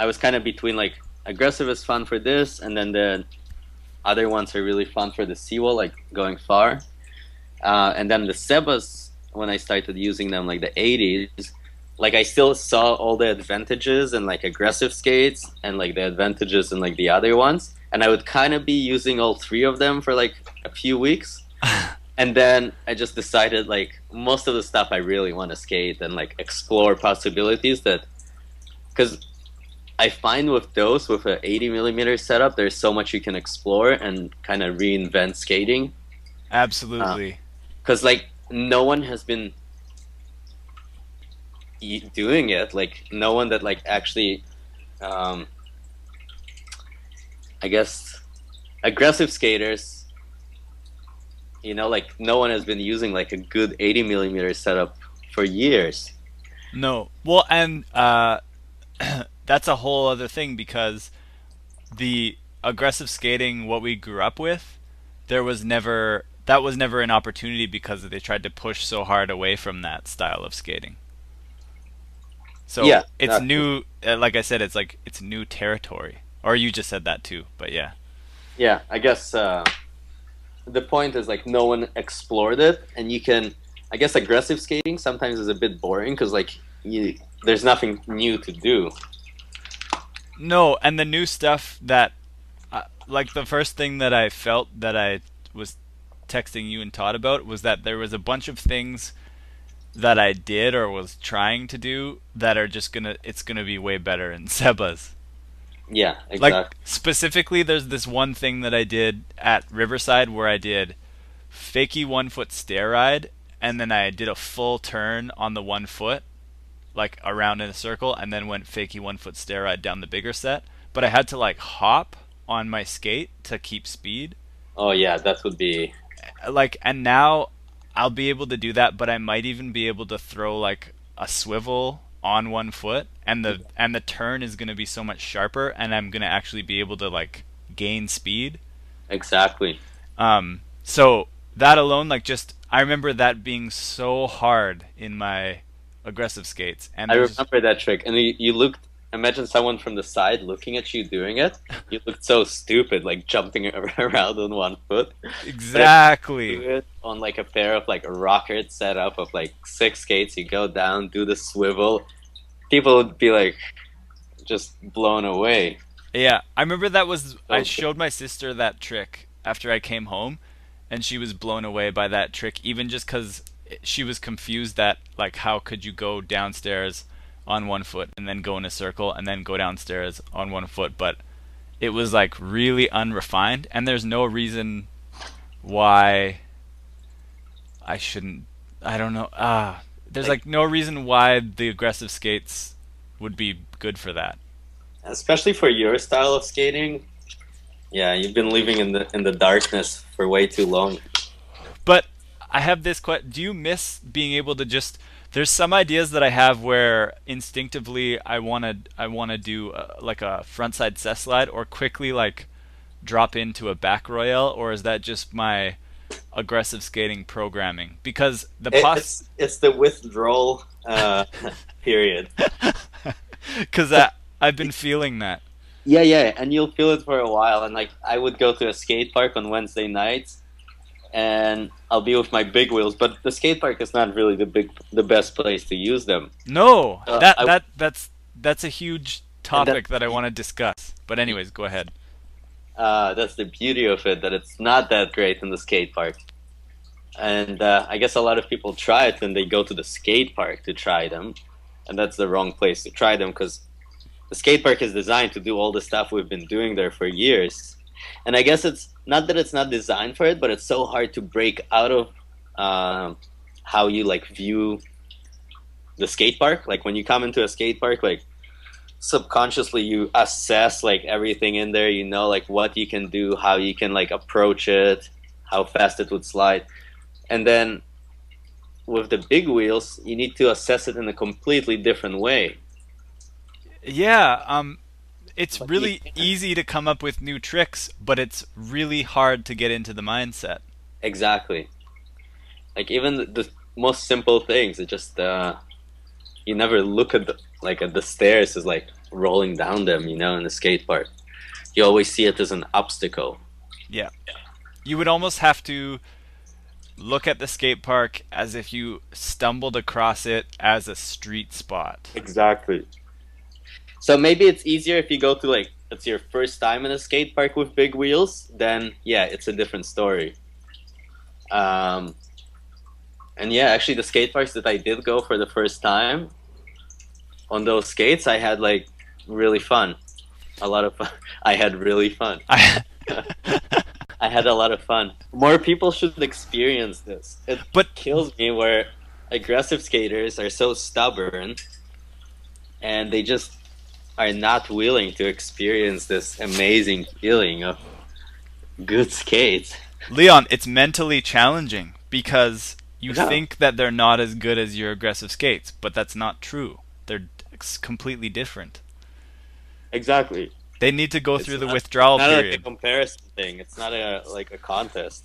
I was kind of between like aggressive is fun for this, and then the other ones are really fun for the seawall, like going far. And then the Sebas, when I started using them, like the 80s, like I still saw all the advantages and like aggressive skates and like the advantages and like the other ones, and I would kind of be using all three of them for like a few weeks, and then I just decided like most of the stuff I really want to skate and like explore possibilities that, because I find with those with a 80 millimeter setup, there's so much you can explore and kind of reinvent skating. Absolutely. Because like no one has been doing it. Like no one that like actually, um, I guess, aggressive skaters. You know, like no one has been using like a good 80 millimeter setup for years. No. Well, and that's a whole other thing because the aggressive skating, what we grew up with, there was never that was never an opportunity because they tried to push so hard away from that style of skating. So Yeah, it's exactly. new. Like I said, it's like it's new territory. Or you just said that too, but yeah. Yeah, I guess the point is like no one explored it, and you can. I guess aggressive skating sometimes is a bit boring because like there's nothing new to do. No, and the new stuff that, like the first thing that I felt that I was texting you and Todd about was that there was a bunch of things that I did or was trying to do that are just it's gonna be way better in Seba's. Yeah, Like exactly. specifically, there's this one thing that I did at Riverside where I did fakie 1 foot stair ride, and then I did a full turn on the 1 foot, like around in a circle, and then went fakie 1 foot stair ride down the bigger set. But I had to like hop on my skate to keep speed. Oh yeah, that would be. Like, and now I'll be able to do that, but I might even be able to throw like a swivel on 1 foot, and the turn is going to be so much sharper, and I'm going to actually be able to like gain speed. Exactly. So that alone, like, just I remember that being so hard in my aggressive skates, and I there's remember that trick. And you looked, imagine someone from the side looking at you doing it. You looked so stupid, like jumping around on 1 foot. But if you exactly. do it on like a pair of like a rocket setup of like six skates, you go down, do the swivel, people would be like just blown away. Yeah, I remember that was I So cool. showed my sister that trick after I came home, and she was blown away by that trick, even just because she was confused that like how could you go downstairs on 1 foot and then go in a circle and then go downstairs on 1 foot, but it was like really unrefined, and there's no reason why I shouldn't. I don't know. There's Like like no reason why the aggressive skates would be good for that. especially for your style of skating, yeah, you've been living in the darkness for way too long. But I have this question. Do you miss being able to just? There's some ideas that I have where instinctively I wanna do like a frontside cess slide or quickly like drop into a back royale, or is that just my aggressive skating programming? Because It's the withdrawal period. because I've been feeling that. Yeah, yeah, and you'll feel it for a while. And like, I would go to a skate park on Wednesday nights, and I'll be with my big wheels. But the skate park is not really the best place to use them. No, that I that that's a huge and topic that I want to discuss. But anyways, go ahead. that's the beauty of it, that it's not that great in the skate park. And I guess a lot of people try it, and they go to the skate park to try them, and that's the wrong place to try them because the skate park is designed to do all the stuff we've been doing there for years. And I guess it's not that it's not designed for it, but it's so hard to break out of um how you like view the skate park. Like when you come into a skate park, like subconsciously you assess like everything in there. You know, like what you can do, how you can like approach it, how fast it would slide, and then with the big wheels, you need to assess it in a completely different way. Yeah, it's But you really can. easy to come up with new tricks, but it's really hard to get into the mindset. Exactly. Like even the most simple things, it just you never look at like at the stairs is like rolling down them, in the skate park. You always see it as an obstacle. Yeah. You would almost have to look at the skate park as if you stumbled across it as a street spot. Exactly. So maybe it's easier if you go to like it's your first time in a skate park with big wheels, then yeah, it's a different story. Um, and yeah, actually the skate parks that I did go for the first time, on those skates I had like really fun. A lot of fun. I had really fun. I had a lot of fun. More people should experience this. It But kills me where aggressive skaters are so stubborn and they just are not willing to experience this amazing feeling of good skates. Leon, it's mentally challenging because you Yeah, think that they're not as good as your aggressive skates, but that's not true. They're completely different. exactly. They need to go It's through the not withdrawal not like a period. comparison thing. It's not a like a contest.